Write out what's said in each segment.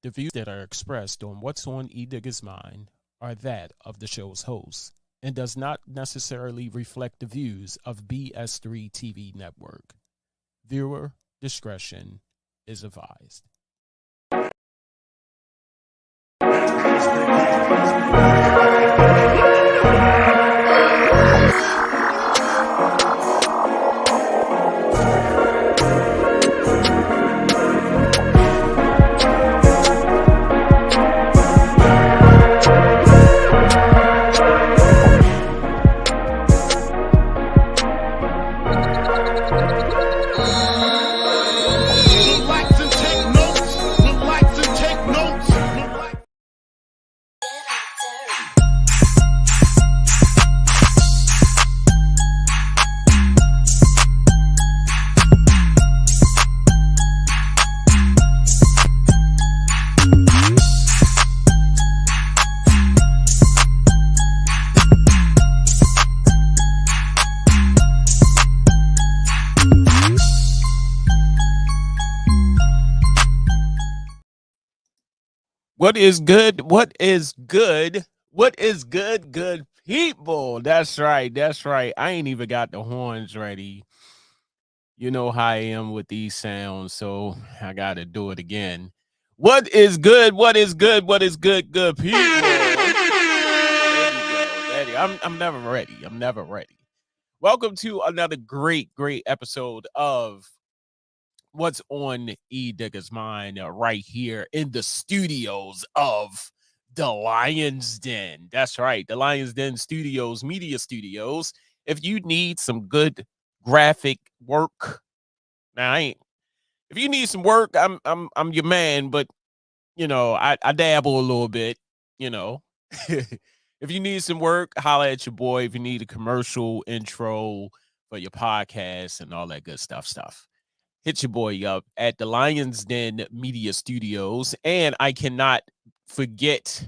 The views that are expressed on What's on Edigga's Mind are that of the show's host and does not necessarily reflect the views of BS3 TV Network. Viewer discretion is advised. Relax and take notes. Relax and take notes. What is good? What is good? What is good, good people? That's right. That's right. I ain't even got the horns ready. You know how I am with these sounds, so I got to do it again. What is good? What is good? What is good, good people? There you go. There you go. I'm never ready. I'm never ready. Welcome to another great, great episode of What's on Edigga's Mind right here in the studios of the Lion's Den. That's right, the Lion's Den Studios, Media Studios. If you need some good graphic work, now I ain't. If you need some work, I'm your man. But I dabble a little bit. You know, if you need some work, holla at your boy. If you need a commercial intro for your podcast and all that good stuff, hit your boy up at the Lions Den Media Studios. And I cannot forget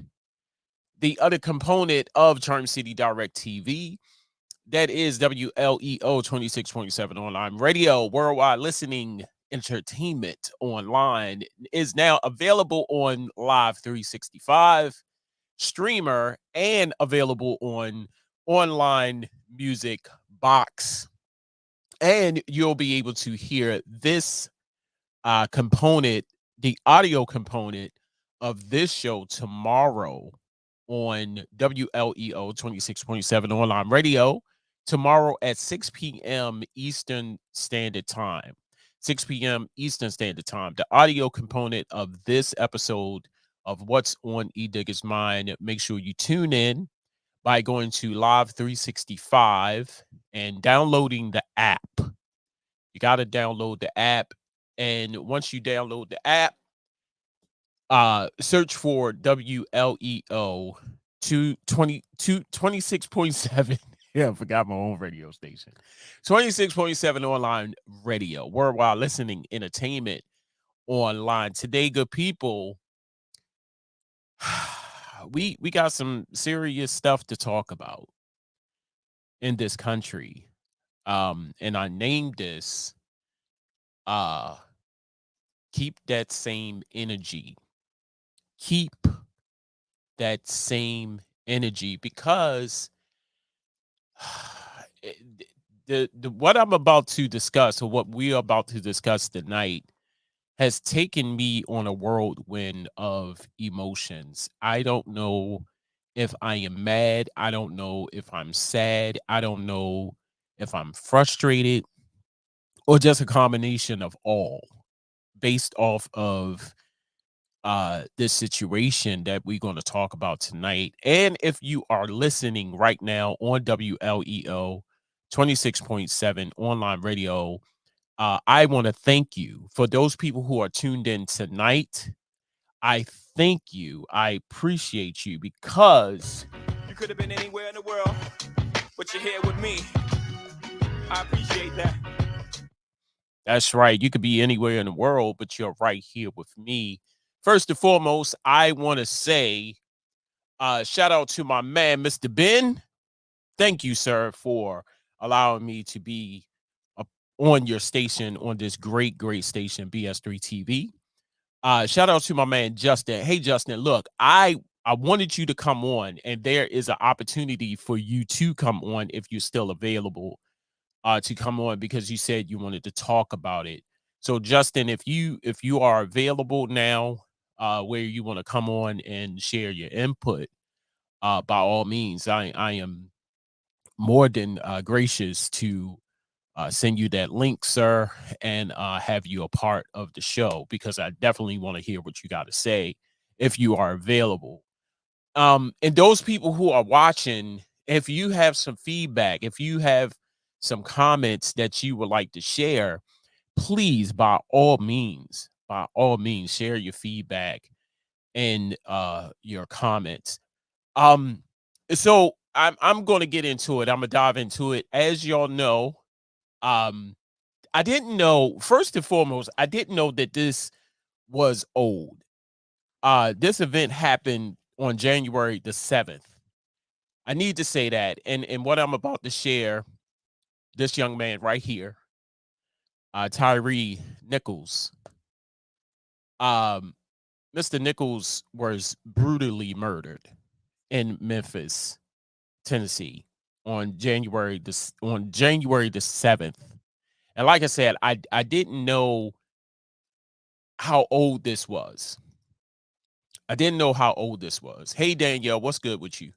the other component of Charm City Direct TV. That is WLEO 26.7 online radio, worldwide listening entertainment online is now available on Live 365 streamer and available on online music box. And you'll be able to hear this component, the audio component of this show tomorrow on WLEO 26.7 online radio tomorrow at 6 p.m. Eastern Standard Time. 6 p.m. Eastern Standard Time. The audio component of this episode of What's on Edigga's Mind. Make sure you tune in by going to Live 365 and downloading the app. You got to download the app. And once you download the app, search for WLEO 26.7. Yeah, I forgot my own radio station. 26.7 online radio, worldwide listening entertainment online. Today, good people, we got some serious stuff to talk about in this country. And I named this keep that same energy. Keep that same energy because the what I'm about to discuss or what we are about to discuss tonight has taken me on a whirlwind of emotions. I don't know if I am mad. I don't know if I'm sad. I don't know if I'm frustrated or just a combination of all based off of this situation that we're going to talk about tonight. And if you are listening right now on WLEO 26.7 online radio, I want to thank you for those people who are tuned in tonight. I thank you. I appreciate you because You could have been anywhere in the world, but you're here with me. I appreciate that. that's right. You could be anywhere in the world, but you're right here with me. First and foremost, I want to say shout out to my man, Mr. Ben. Thank you, sir, for allowing me to be on your station, on this great, great station, BS3 TV. Shout out to my man Justin. Hey Justin, look, I wanted you to come on, and there is an opportunity for you to come on if you're still available to come on, because you said you wanted to talk about it. So Justin, if you are available now, where you want to come on and share your input, by all means, I am more than gracious to send you that link, sir, and have you a part of the show, because I definitely want to hear what you got to say if you are available. And those people who are watching, if you have some feedback, if you have some comments that you would like to share, please, by all means, share your feedback and your comments. Um, so I'm going to get into it. I'm gonna dive into it. As y'all know, um, I didn't know. First and foremost, I didn't know that this was old. This event happened on January the 7th. I need to say that, and what I'm about to share, this young man right here, Tyre Nichols. Um, Mr. Nichols was brutally murdered in Memphis, Tennessee, on January the 7th. And like I said, I didn't know how old this was. I didn't know how old this was. Hey Danielle, what's good with you?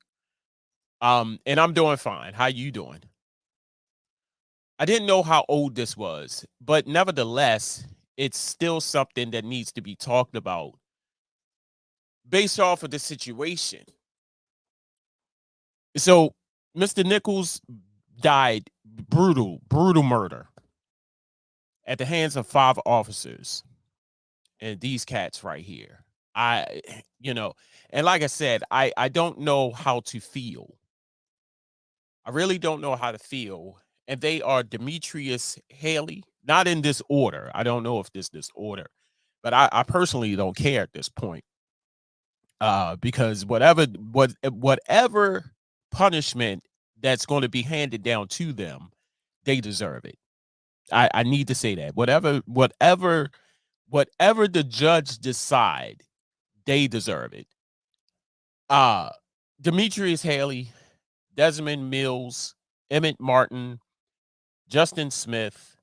And I'm doing fine. How you doing? I didn't know how old this was, but nevertheless, it's still something that needs to be talked about based off of the situation. So, Mr. Nichols died brutal murder at the hands of 5 officers, and these cats right here. I, you know, and like I said, I don't know how to feel. I really don't know how to feel. And they are Demetrius Haley, not in this order. I don't know if this order, but I personally don't care at this point. Because whatever punishment that's going to be handed down to them, they deserve it. I need to say that. Whatever the judge decide, they deserve it. Uh Demetrius Haley, Desmond Mills, Emmett Martin, Justin Smith,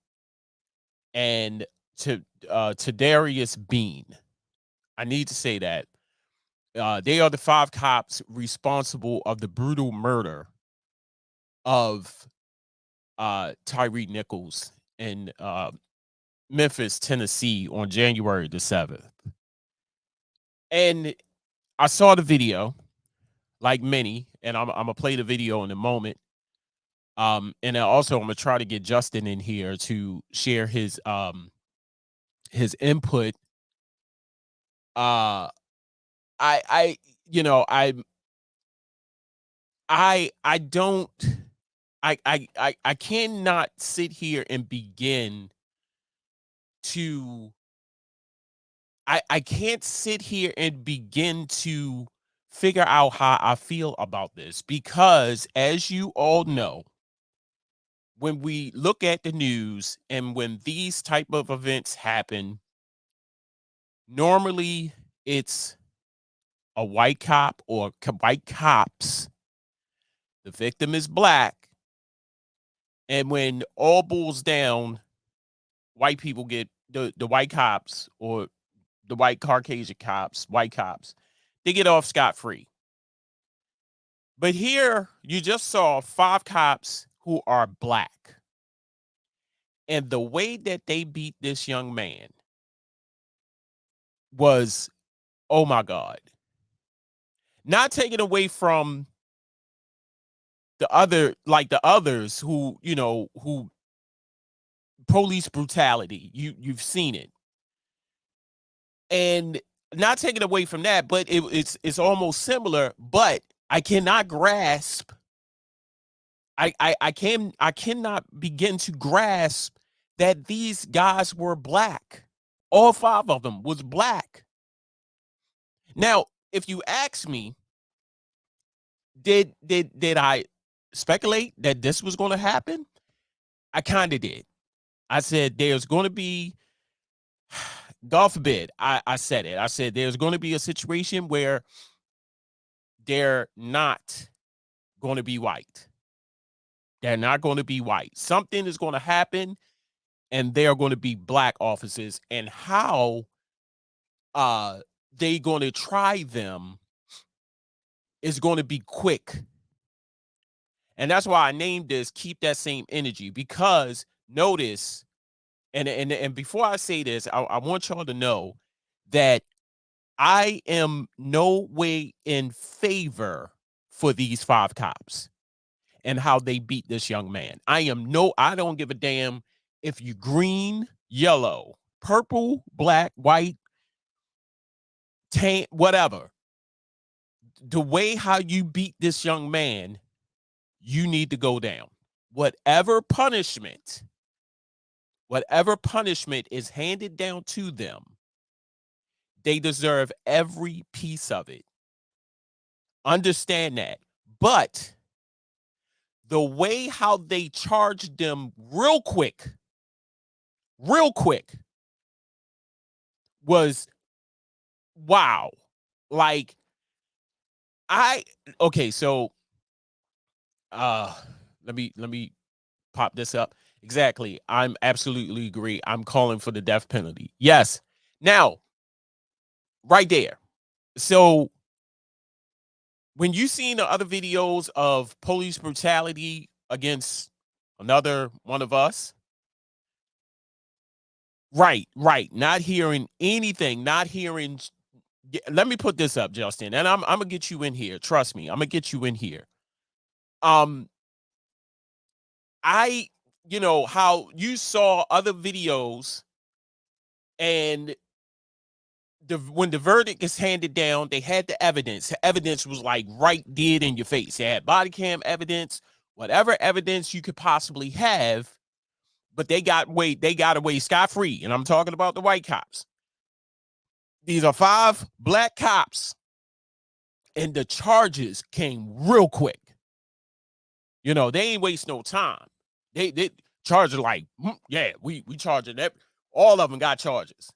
and to Darius Bean. I need to say that. They are the 5 cops responsible of the brutal murder of Tyre Nichols in Memphis, Tennessee on January the 7th. And I saw the video, like many, and I'm gonna play the video in a moment. And also I'm gonna try to get Justin in here to share his input. I you know I don't I cannot sit here and begin to I can't sit here and begin to figure out how I feel about this, because as you all know, when we look at the news and when these type of events happen, normally it's a white cop or white cops. The victim is black. And when all boils down, white people get the white cops, or the white Caucasian cops, white cops, they get off scot-free. But here you just saw 5 cops who are black. And the way that they beat this young man was, oh my God. Not taken away from the others who, who police brutality. You've seen it. And not taken away from that, but it's almost similar, but I cannot grasp. I cannot begin to grasp that these guys were black. All 5 of them was black. Now, if you ask me, did I speculate that this was going to happen? I kind of did. I said there's going to be God forbid, I said it. I said there's going to be a situation where they're not going to be white. They're not going to be white. Something is going to happen, and they're going to be black officers. And how they going to try them is going to be quick. And that's why I named this "Keep That Same Energy," because notice, and before I say this, I want y'all to know that I am no way in favor for these 5 cops and how they beat this young man. I don't give a damn if you green, yellow, purple, black, white, tan, whatever. The way how you beat this young man, you need to go down. Whatever punishment is handed down to them, they deserve every piece of it. Understand that. But the way how they charged them real quick was wow. Like okay, so let me pop this up. Exactly. I'm absolutely agree. I'm calling for the death penalty. Yes. Now, right there. So when you seen the other videos of police brutality against another one of us, right, not hearing anything, not hearing. Let me put this up, Justin, and I'm gonna get you in here. Trust me, I'm gonna get you in here. How you saw other videos, and when the verdict is handed down, they had the evidence. The evidence was like right dead in your face. They had body cam evidence, whatever evidence you could possibly have, but they got away scot-free. And I'm talking about the white cops. These are 5 black cops, and the charges came real quick. They ain't waste no time. They charge it like, yeah, we charging that. All of them got charges.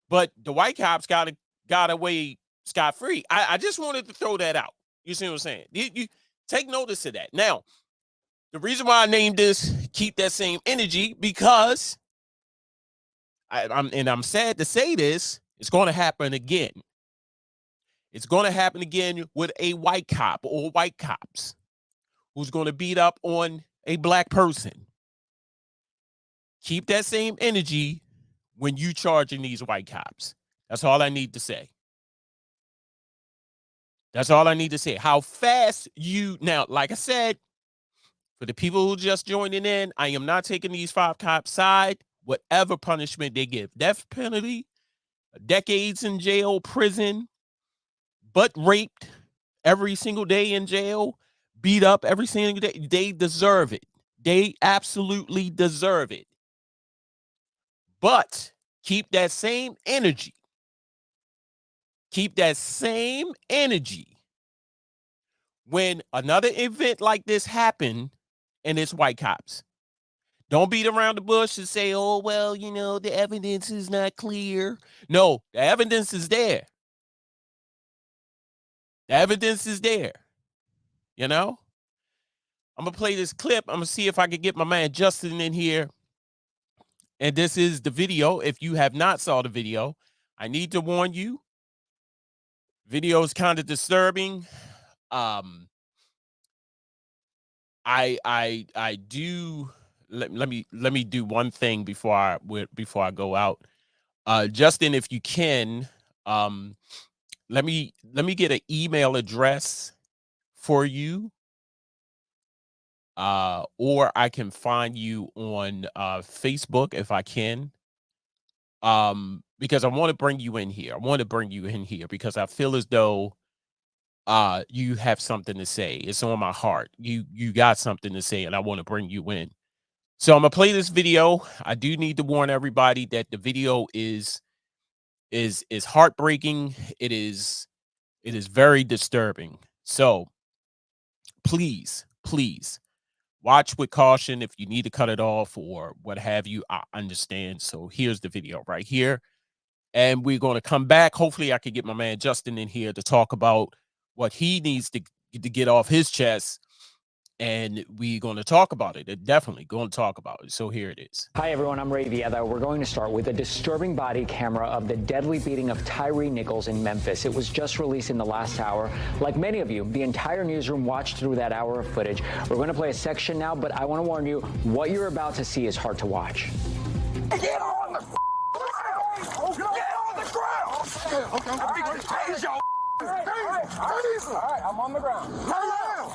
But the white cops got away scot-free. I just wanted to throw that out. You see what I'm saying? You take notice of that. Now, the reason why I named this "Keep That Same Energy," because I'm sad to say this, it's going to happen again. It's going to happen again with a white cop or white cops who's going to beat up on a black person. Keep that same energy when you charging these white cops. That's all I need to say. That's all I need to say. How fast now, like I said, for the people who just joining in, I am not taking these 5 cops' side. Whatever punishment they give, death penalty, decades in jail, prison, but raped every single day in jail, beat up every single day, they deserve it. They absolutely deserve it. But keep that same energy. Keep that same energy when another event like this happened and it's white cops. Don't beat around the bush and say, oh, well, the evidence is not clear. No, the evidence is there. The evidence is there. I'm going to play this clip. I'm going to see if I can get my man Justin in here. And this is the video. If you have not saw the video, I need to warn you. Video is kind of disturbing. I do let me do one thing before I go out. Justin, if you can, let me get an email address for you. Or I can find you on Facebook if I can. Because I want to bring you in here. Because I feel as though you have something to say. It's on my heart. You got something to say, and I want to bring you in. So I'm gonna play this video. I do need to warn everybody that the video is heartbreaking. It is very disturbing. So please, watch with caution. If you need to cut it off or what have you, I understand. So here's the video right here. And we're going to come back. Hopefully I can get my man Justin in here to talk about what he needs to get off his chest. And we're going to talk about it. Definitely going to talk about it. So here it is. Hi, everyone. I'm Edigga. We're going to start with a disturbing body camera of the deadly beating of Tyre Nichols in Memphis. It was just released in the last hour. Like many of you, the entire newsroom watched through that hour of footage. We're going to play a section now, but I want to warn you, what you're about to see is hard to watch. Get on the ground! Get on the ground! Okay. All right, I'm on the ground. Lay down!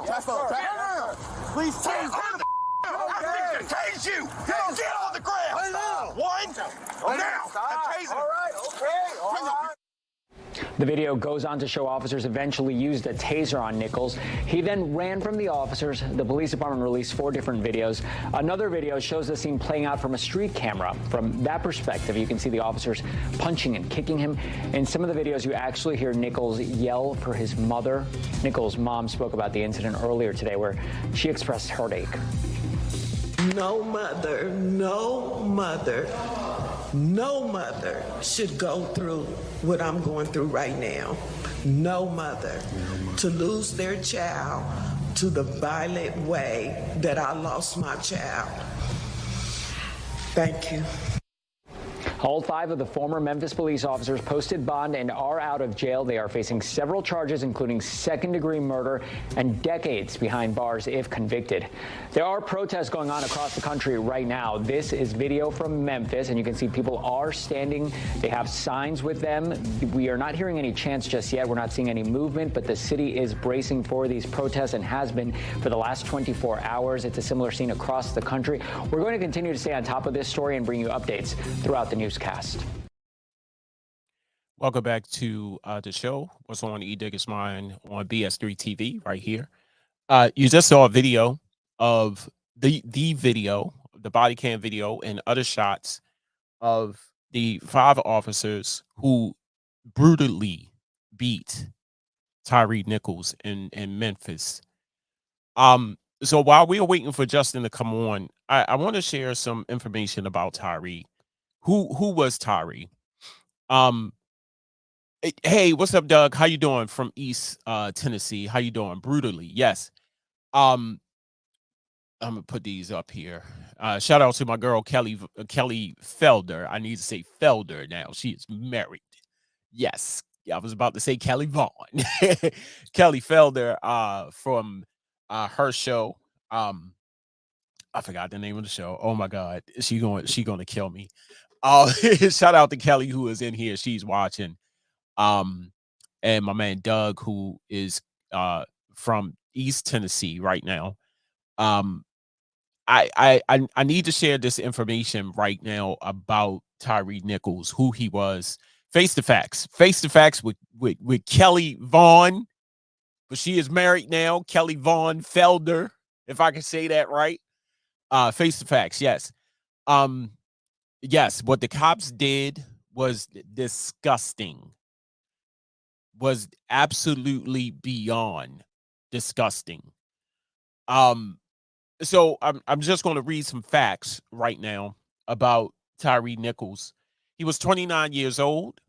Lay down! Please tase me. I think to tase you! Get on the ground! Lay down! One! Now! All right, okay, all right. The video goes on to show officers eventually used a taser on Nichols. He then ran from the officers. The police department released 4 different videos. Another video shows the scene playing out from a street camera. From that perspective, you can see the officers punching and kicking him. In some of the videos, you actually hear Nichols yell for his mother. Nichols' mom spoke about the incident earlier today where she expressed heartache. No mother should go through what I'm going through right now. No mother to lose their child to the violent way that I lost my child. Thank you. All 5 of the former Memphis police officers posted bond and are out of jail. They are facing several charges, including second-degree murder and decades behind bars if convicted. There are protests going on across the country right now. This is video from Memphis, and you can see people are standing. They have signs with them. We are not hearing any chants just yet. We're not seeing any movement, but the city is bracing for these protests and has been for the last 24 hours. It's a similar scene across the country. We're going to continue to stay on top of this story and bring you updates throughout the newscast. Welcome back to the show. What's on Edigga's Mind on BS3 TV right here. You just saw a video of the video, the body cam video, and other shots of the 5 officers who brutally beat Tyre Nichols in Memphis. So while we are waiting for Justin to come on, I want to share some information about Tyre. Who was Tyre? Hey, what's up, Doug? How you doing from East Tennessee? How you doing? Brutally, yes. I'm gonna put these up here. Shout out to my girl Kelly Felder. I need to say Felder now. She is married. Yes, I was about to say Kelly Vaughn. Kelly Felder from her show. I forgot the name of the show. Oh my God, she gonna kill me. Shout out to Kelly who is in here. She's watching. And my man Doug, who is from East Tennessee right now. I need to share this information right now about Tyre Nichols, who he was. Face the facts with Kelly Vaughn, but she is married now. Kelly Vaughn Felder, if I can say that right. Face the facts, yes. Yes, what the cops did was disgusting. Was absolutely beyond disgusting. So I'm just going to read some facts right now about Tyre Nichols. He was 29 years old.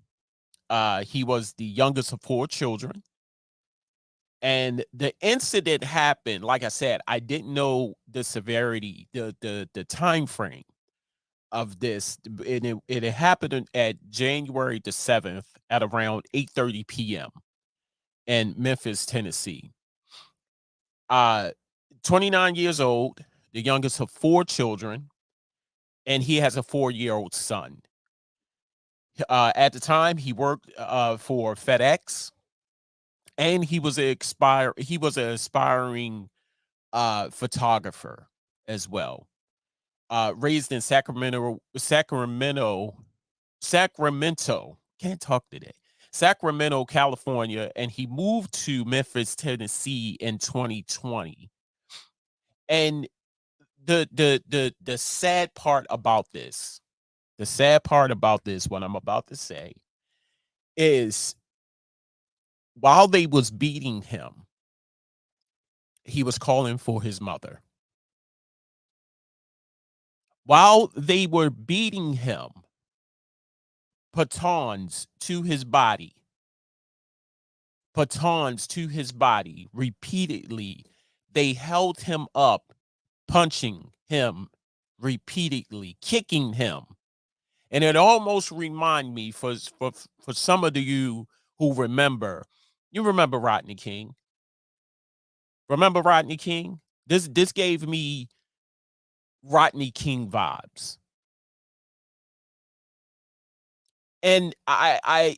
He was the youngest of 4 children. And the incident happened, like I said, I didn't know the severity, the time frame of this. And it happened at January the 7th at around 8:30 p.m. in Memphis, Tennessee. 29 years old, the youngest of 4 children, and he has a 4-year-old son. At the time, he worked for FedEx, and he was an aspiring photographer as well. Raised in Sacramento, can't talk today. Sacramento, California, and he moved to Memphis, Tennessee in 2020. And the sad part about this, what I'm about to say, is while they was beating him, He was calling for his mother. While they were beating him, batons to his body, repeatedly, they held him up, punching him repeatedly, kicking him. And it almost remind me for some of you who remember, you remember Rodney King. Remember Rodney King? This gave me Rodney King vibes. And I,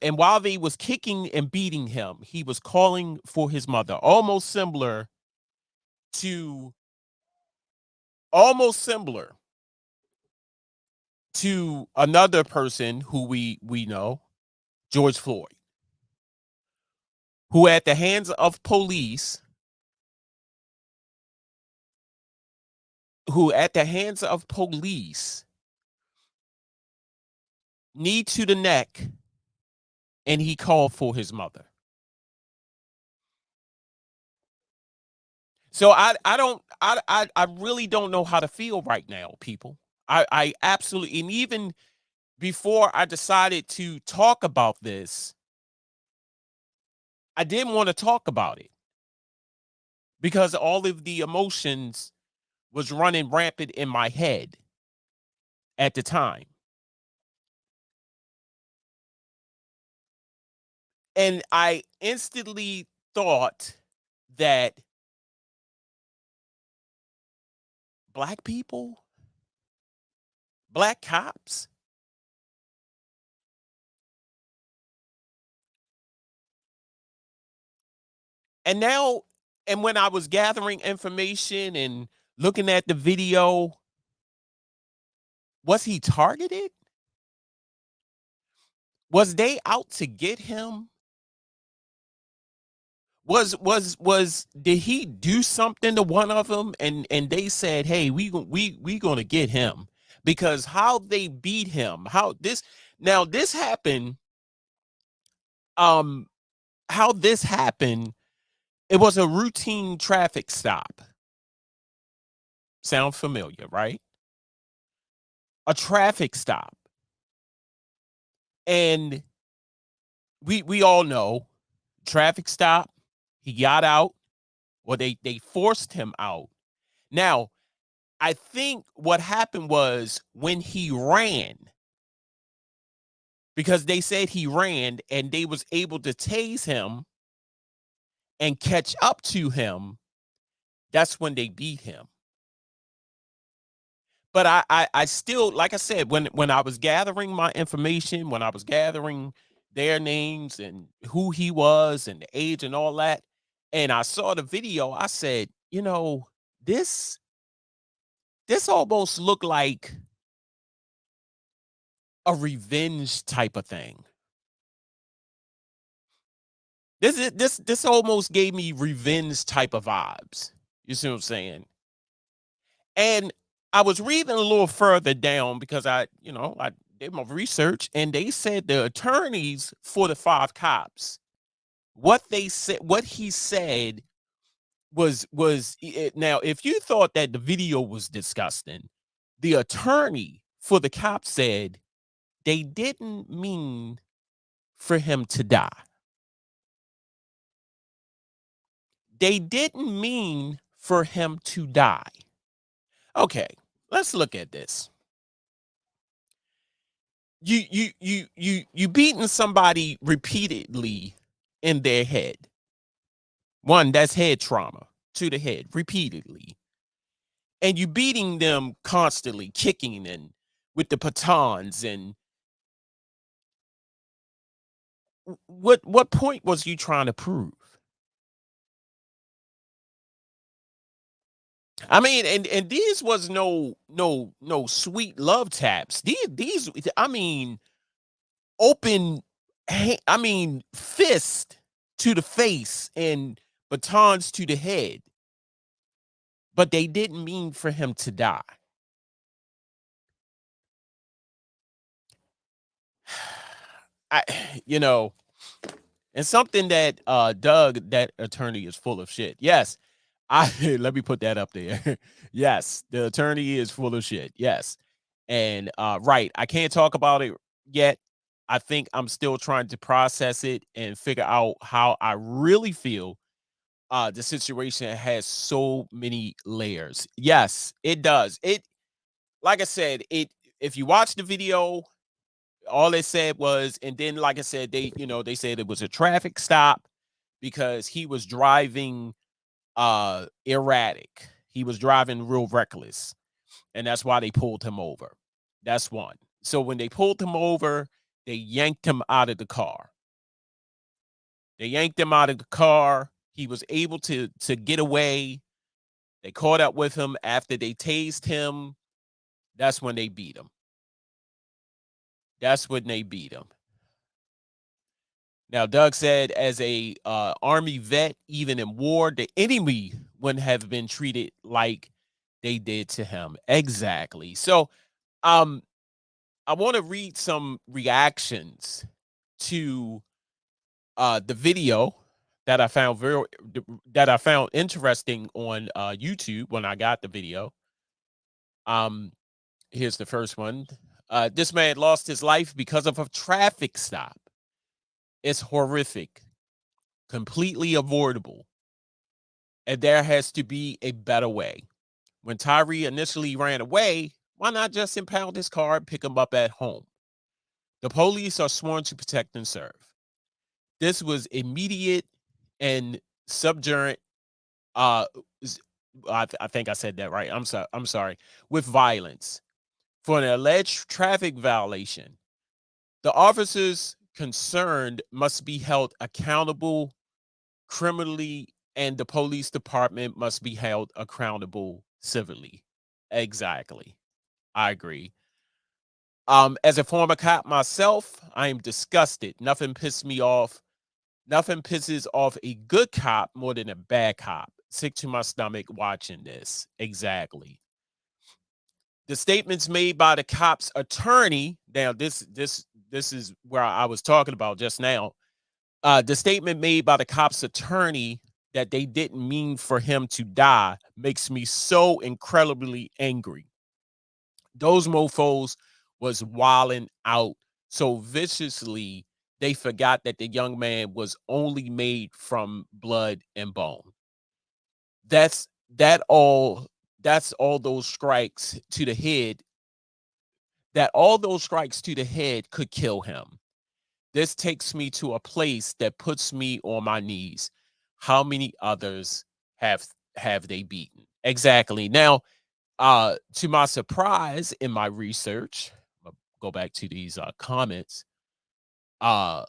and while they was kicking and beating him, he was calling for his mother, almost similar to another person who we know, George Floyd, who at the hands of police, knee to the neck, and he called for his mother. So I really don't know how to feel right now, people. I absolutely, and even before I decided to talk about this, I didn't want to talk about it because all of the emotions was running rampant in my head at the time. And I instantly thought that black people, black cops, and now, and when I was gathering information and looking at the video, was he targeted? Was they out to get him? Did he do something to one of them and they said, "Hey, we going to get him"? Because how they beat him, how this happened, how this happened, it was a routine traffic stop. Sound familiar, right? A traffic stop. And we all know, traffic stop, he got out, or they forced him out. Now, I think what happened was when he ran, because they said he ran and they was able to tase him and catch up to him, that's when they beat him. But I still, like I said, when I was gathering my information, when I was gathering their names and who he was and the age and all that, and I saw the video, I said, this almost looked like a revenge type of thing. This almost gave me revenge type of vibes. You see what I'm saying? And I was reading a little further down because I did my research, and they said the attorneys for the 5 cops, what he said was now, if you thought that the video was disgusting, the attorney for the cops said they didn't mean for him to die. They didn't mean for him to die. Okay, let's look at this. You beating somebody repeatedly in their head. One, that's head trauma to the head repeatedly. And you beating them constantly, kicking and with the batons. And what point was you trying to prove? I mean, and these was no sweet love taps. These I mean, open, fist to the face and batons to the head. But they didn't mean for him to die. And something that Doug, that attorney, is full of shit. Yes, Let me put that up there. Yes, the attorney is full of shit. Yes. And right, I can't talk about it yet. I think I'm still trying to process it and figure out how I really feel. The situation has so many layers. Yes, it does. It, like I said, it, if you watch the video, all they said was, and then like I said, they said it was a traffic stop because he was driving erratic. He was driving real reckless, and that's why they pulled him over. That's one. So when they pulled him over, they yanked him out of the car. They yanked him out of the car. He was able to get away. They caught up with him after they tased him. That's when they beat him. That's when they beat him. Now, Doug said, as a Army vet, even in war, the enemy wouldn't have been treated like they did to him. Exactly. So, I want to read some reactions to the video that I found interesting on YouTube when I got the video. Here's the first one. This man lost his life because of a traffic stop. It's horrific, completely avoidable, and there has to be a better way. When Tyre initially ran away, why not just impound his car and pick him up at home? The police are sworn to protect and serve. This was immediate and subjurant. I think I said that right. I'm sorry. With violence for an alleged traffic violation. The officers concerned must be held accountable criminally, and the police department must be held accountable civilly. Exactly. I agree. As a former cop myself, I am disgusted. Nothing pisses off a good cop more than a bad cop. Sick to my stomach watching this. Exactly. The statements made by the cop's attorney. Now, this is where I was talking about just now. The statement made by the cop's attorney that they didn't mean for him to die makes me so incredibly angry. Those mofos was wilding out so viciously they forgot that the young man was only made from blood and bone. That's all those strikes to the head. That all those strikes to the head could kill him. This takes me to a place that puts me on my knees. How many others have they beaten? Exactly. Now, to my surprise in my research, I'll go back to these comments. No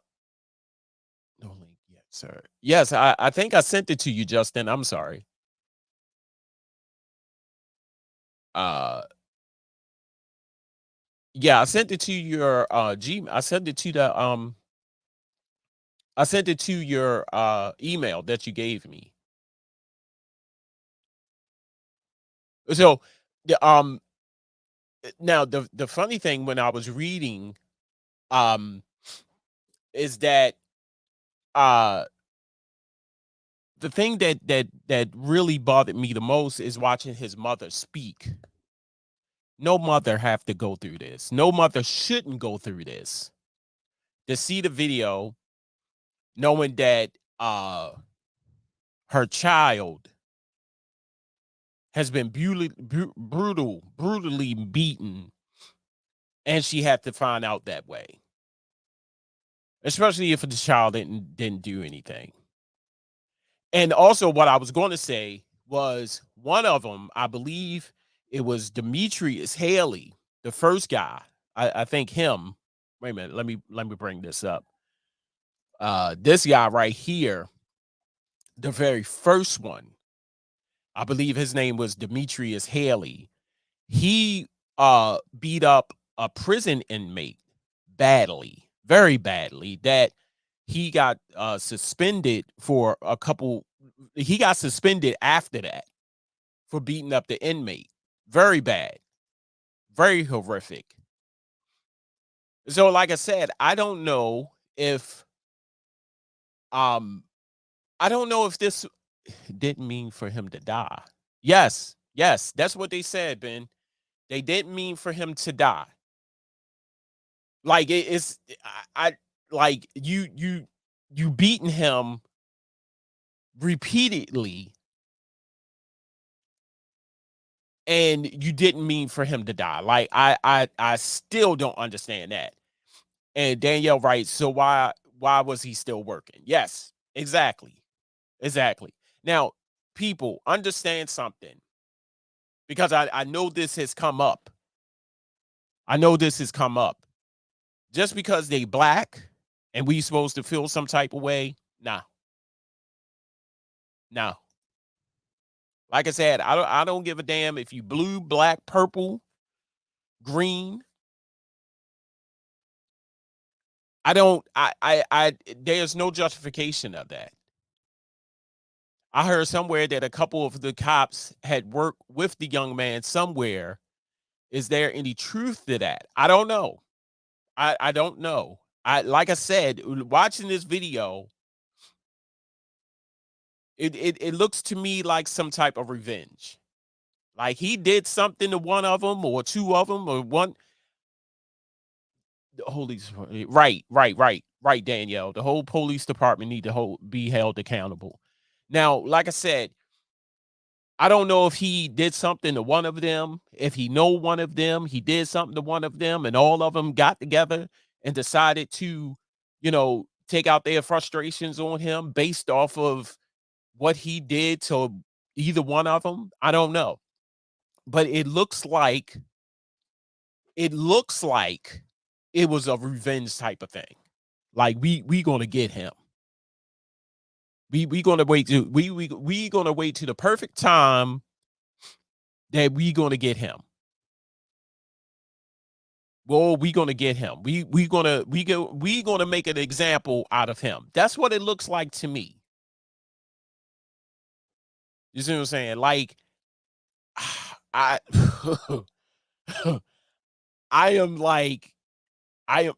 link yet, sir. Yes, I think I sent it to you, Justin. I'm sorry. Yeah, I sent it to your Gmail. I sent it to the I sent it to your email that you gave me. So the now the funny thing when I was reading is that the thing that really bothered me the most is watching his mother speak. No mother have to go through this. No mother shouldn't go through this. To see the video knowing that her child has been brutally beaten, and she had to find out that way. Especially if the child didn't do anything. And also what I was going to say was one of them, I believe it was Demetrius Haley, the first guy. I think him. Wait a minute, let me bring this up. This guy right here, the very first one, I believe his name was Demetrius Haley. He beat up a prison inmate badly, very badly, that he got suspended for a couple. He got suspended after that for beating up the inmate. Very bad, very horrific. So, like I said, I don't know if this didn't mean for him to die. Yes, that's what they said, Ben. They didn't mean for him to die. Like it's I like you beating him repeatedly, and you didn't mean for him to die. Like I still don't understand that. And Danielle writes, so why was he still working? Yes, exactly. Now, people, understand something, because I know this has come up. Just because they black and we supposed to feel some type of way, nah. Like I said, I don't give a damn if you blue, black, purple, green. There's no justification of that. I heard somewhere that a couple of the cops had worked with the young man somewhere. Is there any truth to that? I don't know. I don't know. Like I said, watching this video, it looks to me like some type of revenge. Like he did something to one of them or two of them or one. Holy, right, Danielle. The whole police department need to be held accountable. Now, like I said, I don't know if he did something to one of them, if he know one of them, he did something to one of them, and all of them got together and decided to, take out their frustrations on him based off of what he did to either one of them. I don't know. But it looks like it was a revenge type of thing. Like we going to get him. We going to wait to we going to wait to the perfect time that we going to get him. Well, we going to get him. We going to make an example out of him. That's what it looks like to me. You see what I'm saying? Like I am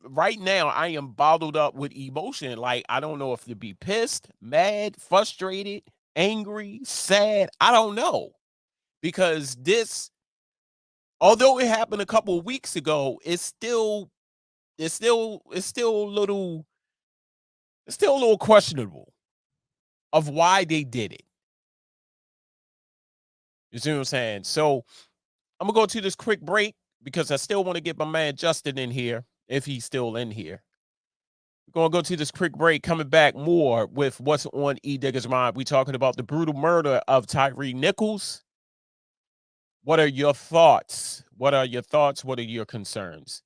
right now, I am bottled up with emotion. Like, I don't know if to be pissed, mad, frustrated, angry, sad. I don't know. Because this, although it happened a couple of weeks ago, it's still a little questionable of why they did it. You see what I'm saying? So I'm gonna go to this quick break because I still want to get my man Justin in here, if he's still in here. We're going to go to this quick break, coming back more with what's on Edigga's mind. We're talking about the brutal murder of Tyre Nichols. What are your thoughts? What are your concerns?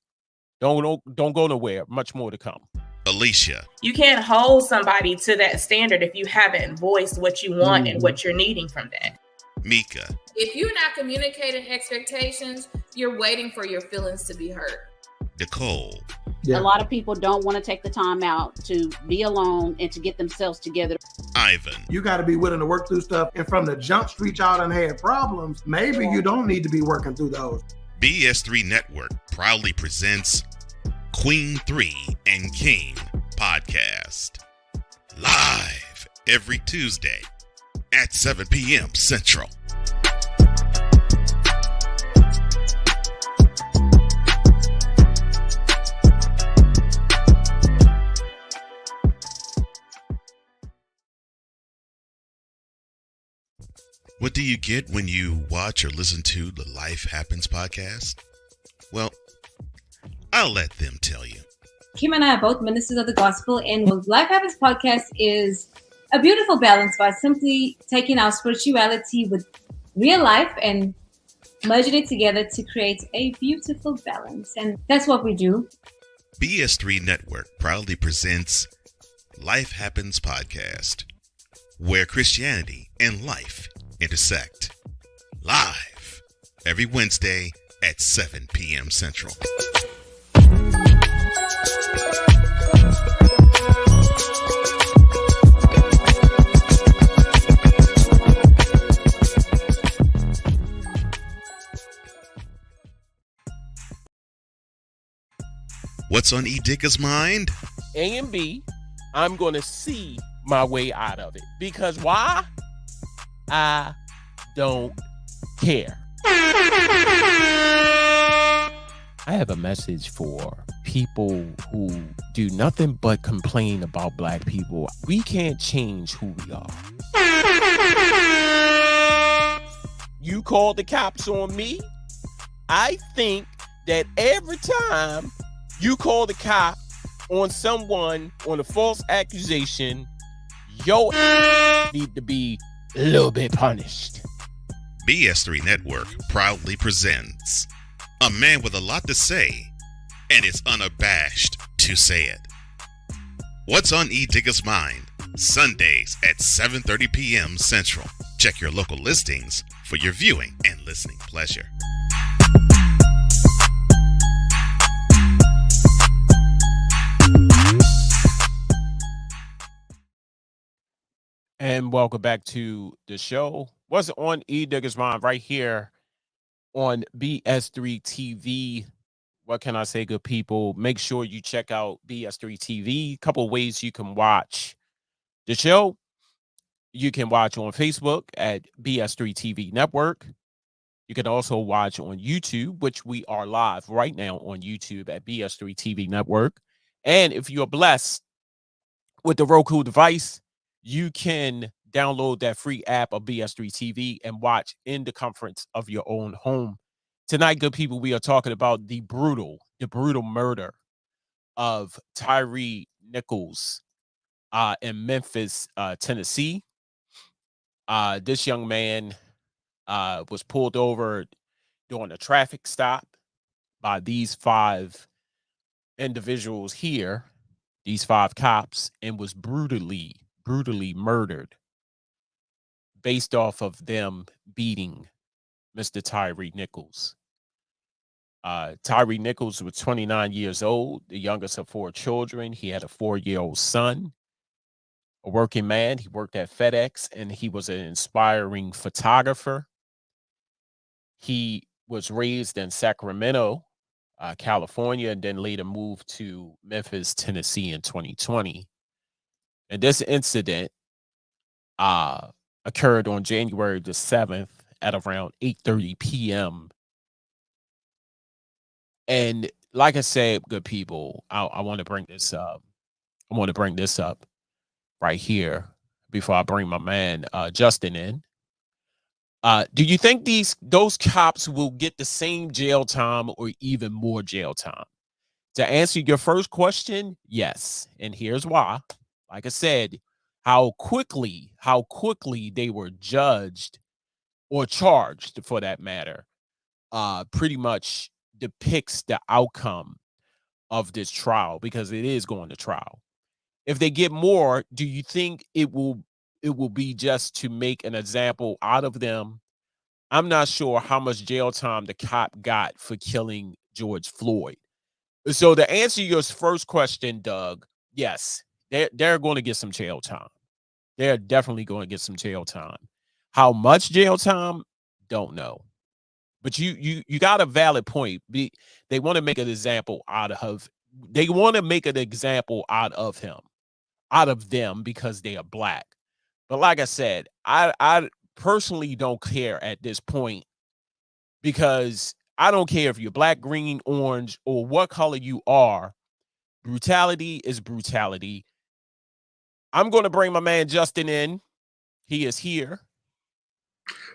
Don't go nowhere. Much more to come. Alicia. You can't hold somebody to that standard if you haven't voiced what you want and what you're needing from that. Mika. If you're not communicating expectations, you're waiting for your feelings to be hurt. Nicole. Yeah. A lot of people don't want to take the time out to be alone and to get themselves together. Ivan. You got to be willing to work through stuff. And from the jump street, y'all done had problems. Maybe you don't need to be working through those. BS3 Network proudly presents Queen 3 and King podcast. Live every Tuesday at 7 p.m. Central. What do you get when you watch or listen to the Life Happens podcast? Well, I'll let them tell you. Kim and I are both ministers of the gospel, and Life Happens podcast is a beautiful balance by simply taking our spirituality with real life and merging it together to create a beautiful balance. And that's what we do. BS3 Network proudly presents Life Happens podcast, where Christianity and life intersect. Live every Wednesday at 7 p.m. Central. What's on Edigga's mind? A and B, I'm going to see my way out of it. Because why? I don't care. I have a message for people who do nothing but complain about black people. We can't change who we are. You call the cops on me? I think that every time you call the cop on someone on a false accusation, your need to be a little bit punished. BS3 Network proudly presents a man with a lot to say, and is unabashed to say it. What's on Edigga's mind? Sundays at 7:30 p.m. Central. Check your local listings for your viewing and listening pleasure. And welcome back to the show. What's on Edigga's mind right here on BS3 TV. What can I say, good people? Make sure you check out BS3 TV. A couple of ways you can watch the show. You can watch on Facebook at BS3 TV Network. You can also watch on YouTube, which we are live right now on YouTube at BS3 TV Network. And if you're blessed with the Roku device, you can download that free app of BS3 TV and watch in the comforts of your own home. Tonight, good people, we are talking about the brutal murder of Tyre Nichols in Memphis, Tennessee. This young man was pulled over during a traffic stop by these 5 individuals here, these 5 cops, and was brutally murdered based off of them beating Mr. Tyre Nichols. Tyre Nichols was 29 years old, the youngest of 4 children. He had a 4-year-old son, a working man. He worked at FedEx, and he was an inspiring photographer. He was raised in Sacramento, California, and then later moved to Memphis, Tennessee in 2020. And this incident occurred on January the 7th at around 8:30 p.m. And like I said, good people, I want to bring this up. I want to bring this up right here before I bring my man Justin in. Do you think those cops will get the same jail time or even more jail time? To answer your first question, yes. And here's why. Like I said, how quickly they were judged or charged, for that matter, pretty much depicts the outcome of this trial, because it is going to trial. If they get more, do you think it will be just to make an example out of them? I'm not sure how much jail time the cop got for killing George Floyd. So to answer your first question, Doug, yes, they're going to get some jail time. They're definitely going to get some jail time. How much jail time? Don't know. But you got a valid point. They want to make an example out of. They want to make an example out of him, out of them, because they are black. But like I said, I personally don't care at this point, because I don't care if you're black, green, orange, or what color you are. Brutality is brutality. I'm going to bring my man Justin in. He is here.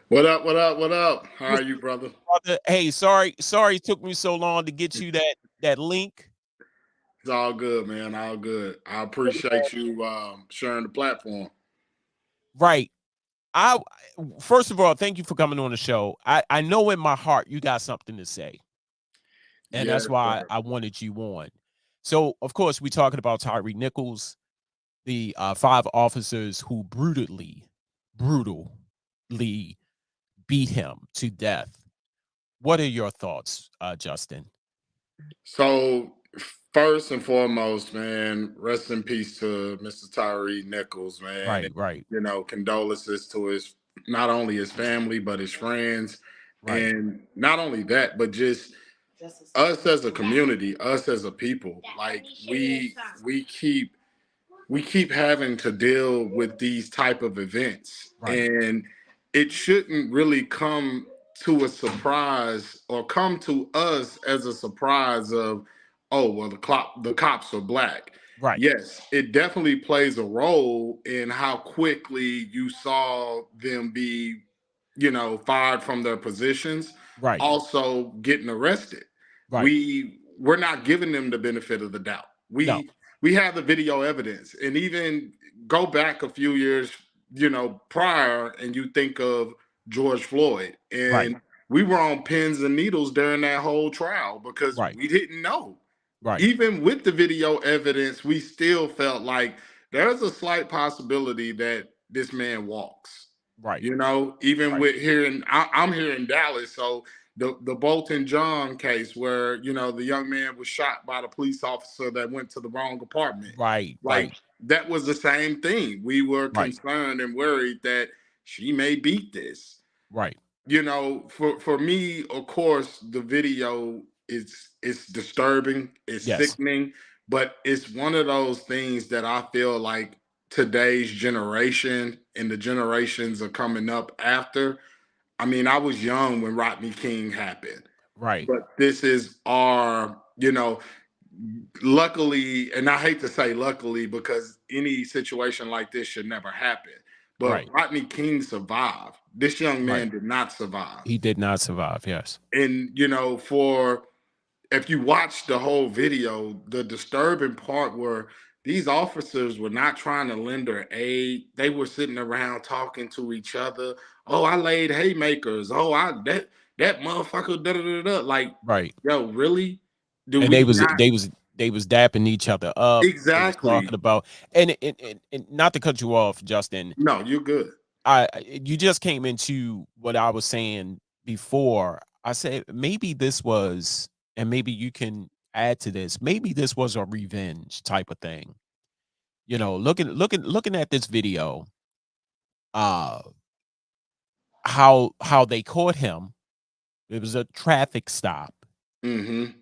What up? What up? What up? How are you, brother? Hey, sorry it took me so long to get you that link. It's all good, man. All good. I appreciate you sharing the platform. Right. First of all, thank you for coming on the show. I know in my heart you got something to say, and Yes, that's why sir. I wanted you on. So, of course, we're talking about Tyre Nichols, the 5 officers who brutally beat him to death. What are your thoughts, Justin? So, first and foremost, man, rest in peace to Mr. Tyre Nichols, man. Right. You know, condolences to his, not only his family, but his friends. Right. And not only that, but just us as a community, us as a people. Like we keep having to deal with these type of events. Right. And it shouldn't really come to a surprise or come to us as a surprise of, oh, well, the cops are black. Right. Yes, it definitely plays a role in how quickly you saw them be, fired from their positions, Right. also getting arrested. Right. We're not giving them the benefit of the doubt. No. We have the video evidence, and even go back a few years, prior, and you think of George Floyd, Right. and we were on pins and needles during that whole trial because Right. we didn't know. Right. Even with the video evidence, we still felt like there's a slight possibility that this man walks. Right. Even Right. with I'm here in Dallas, so the Bolton John case where the young man was shot by the police officer that went to the wrong apartment. Right. Like Right. that was the same thing. We were Right. concerned and worried that she may beat this. Right. For me, of course, the video it's disturbing, it's Yes. sickening, but it's one of those things that I feel like today's generation and the generations are coming up after. I mean, I was young when Rodney King happened, Right. but this is our, luckily, and I hate to say luckily because any situation like this should never happen. But Right. Rodney King survived. This young man Right. did not survive. He did not survive. Yes. And if you watch the whole video, the disturbing part were these officers were not trying to lend their aid. They were sitting around talking to each other. Oh, I laid haymakers. Oh, that motherfucker. Da, da, da, da. Like, Right. yo, really? Do And we they was not? dapping each other up. They was Exactly. talking about and not to cut you off, Justin. No, you're good. You just came into what I was saying before. I said maybe this was, and maybe you can add to this. Maybe this was a revenge type of thing. Looking at this video, how they caught him. It was a traffic stop. Mm-hmm.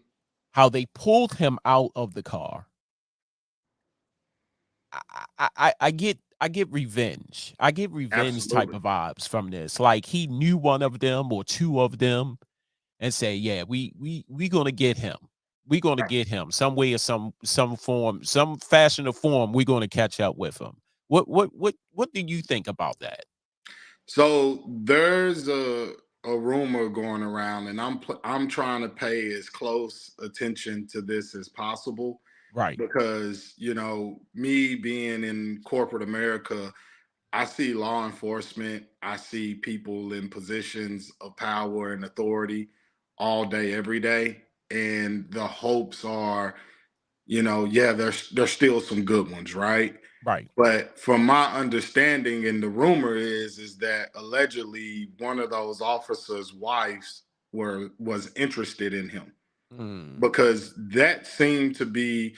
How they pulled him out of the car. I get revenge. I get revenge type Absolutely. of vibes from this. Like he knew one of them or two of them and say, yeah, we gonna get him. We gonna get him some way or some form, some fashion or form. We're gonna catch up with him. What do you think about that? So there's a rumor going around, and I'm trying to pay as close attention to this as possible. Right. Because, me being in corporate America, I see law enforcement, I see people in positions of power and authority all day, every day. And the hopes are, there's still some good ones, right? Right. But from my understanding, and the rumor is that allegedly one of those officers' wives was interested in him because that seemed to be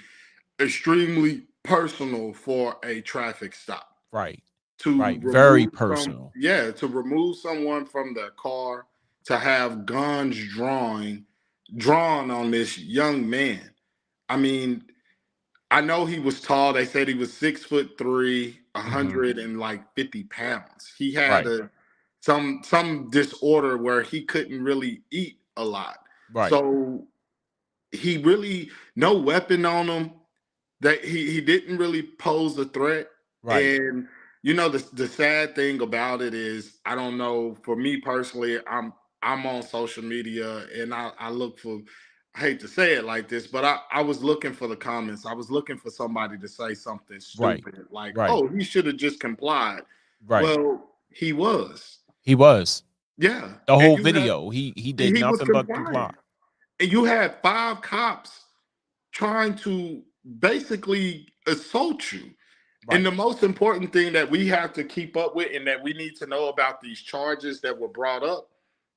extremely personal for a traffic stop. Right. To Right. Very remove personal. to remove someone from their car, to have guns drawn on this young man. I mean, I know he was tall. They said he was 6'3", 150 pounds. He had Right. some disorder where he couldn't really eat a lot. Right. So he really no weapon on him. That he didn't really pose a threat. Right. And the sad thing about it is, I don't know, for me personally, I'm on social media and I look for, I hate to say it like this, but I was looking for the comments. I was looking for somebody to say something Right. stupid like, Right. oh, he should have just complied. Right. Well, he was. He was. Yeah. The And whole you video. He did he was nothing but complying. comply. And you had 5 cops trying to basically assault you. Right. And the most important thing that we have to keep up with and that we need to know about these charges that were brought up,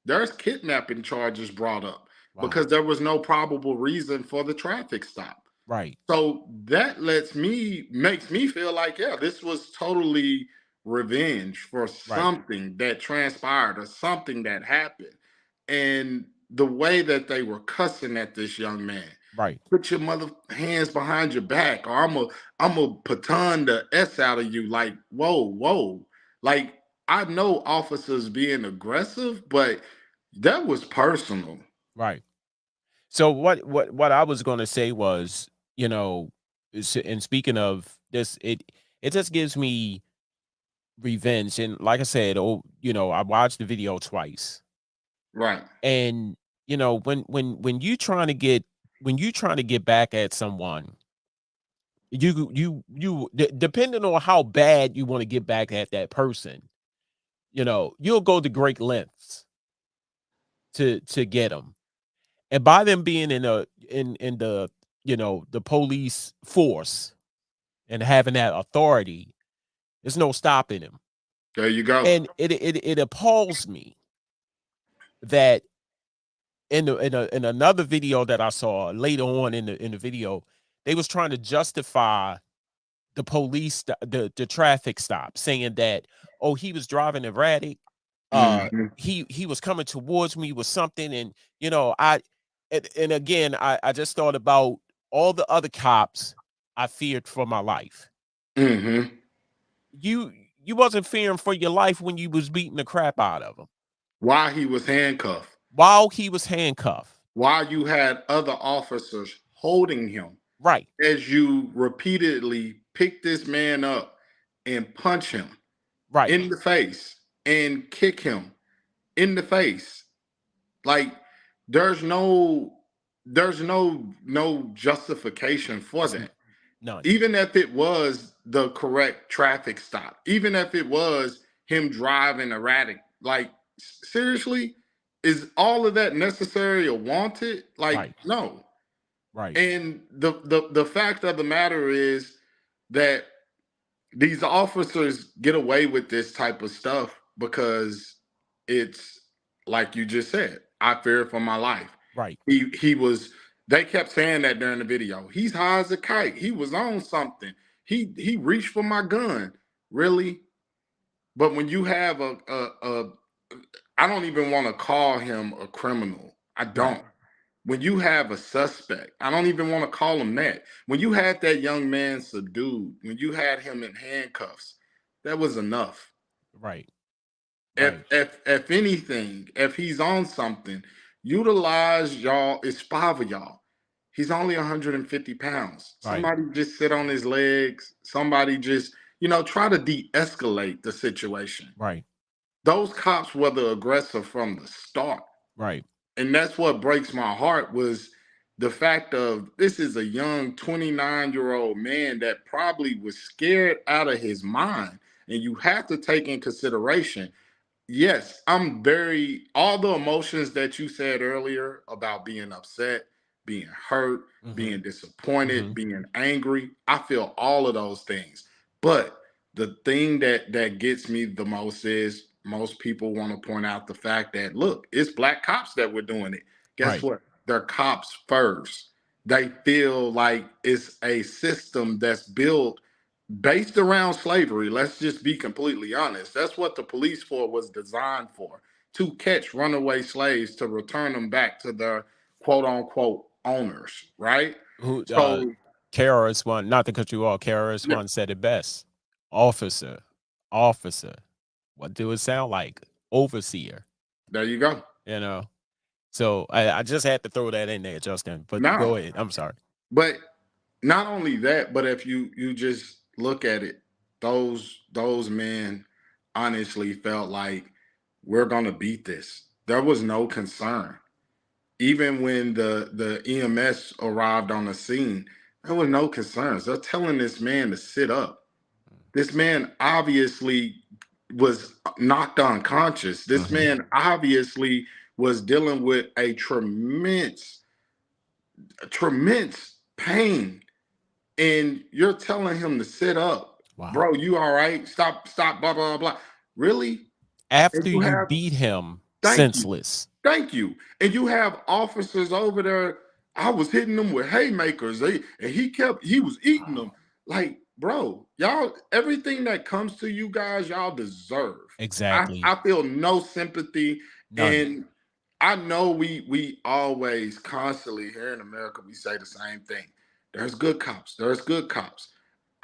there's kidnapping charges brought up because there was no probable reason for the traffic stop. Right. So that makes me feel like, yeah, this was totally revenge for something that transpired or something that happened. And the way that they were cussing at this young man. Right. Put your mother hands behind your back, or I'm a baton the S out of you. Like, whoa. Like, I know officers being aggressive, but that was personal. Right. So what I was going to say was, and speaking of this, it just gives me revenge. And like I said, I watched the video twice. Right. And when you trying to get back at someone, depending on how bad you want to get back at that person, you'll go to great lengths to get them. And by them being in the the police force and having that authority, there's no stopping him. There you go. And it appalls me that in another video that I saw later on in the video, they was trying to justify the police the traffic stop, saying that, oh, he was driving erratic. He was coming towards me with something, and and again, I just thought about all the other cops I feared for my life. Mm-hmm. You wasn't fearing for your life when you was beating the crap out of him. While he was handcuffed. While you had other officers holding him. Right. As you repeatedly pick this man up and punch him in the face and kick him in the face. Like there's no justification for that. None. Even if it was the correct traffic stop, even if it was him driving erratic, like seriously, is all of that necessary or wanted? Like, no. Right. And the fact of the matter is that these officers get away with this type of stuff because it's like you just said, I fear for my life. Right. They kept saying that during the video. He's high as a kite. He was on something. He reached for my gun. Really? But when you have I don't even want to call him a criminal. I don't. When you have a suspect, I don't even want to call him that. When you had that young man subdued, when you had him in handcuffs, that was enough. Right. If anything, if he's on something, utilize y'all. It's 5 of y'all. He's only 150 pounds. Somebody just sit on his legs. Somebody just, try to de-escalate the situation. Right. Those cops were the aggressor from the start. Right. And that's what breaks my heart was the fact of this is a young 29-year-old man that probably was scared out of his mind. And you have to take in consideration, yes, all the emotions that you said earlier about being upset, being hurt, being disappointed, being angry, I feel all of those things. But the thing that gets me the most is most people want to point out the fact that, look, it's black cops that were doing it. Guess what? They're cops first. They feel like it's a system that's built based around slavery. Let's just be completely honest. That's what the police force was designed for, to catch runaway slaves, to return them back to their quote unquote owners, right? KRS-One, not to cut you off, KRS-One said it best. Officer. What do it sound like? Overseer. There you go. So I just had to throw that in there, Justin. But go ahead. I'm sorry. But not only that, but if you just look at it, those men honestly felt like we're gonna beat this. There was no concern. Even when the EMS arrived on the scene, there was no concerns. They're telling this man to sit up. This man obviously was knocked unconscious. This man obviously was dealing with a tremendous pain. And you're telling him to sit up. Wow. Bro, you all right? Stop, blah, blah, blah. Really? After you beat him senseless. Thank you. And you have officers over there. I was hitting them with haymakers. And he was eating them. Like, bro, y'all, everything that comes to you guys, y'all deserve. Exactly. I feel no sympathy. None. And I know we always constantly here in America, we say the same thing. There's good cops. There's good cops.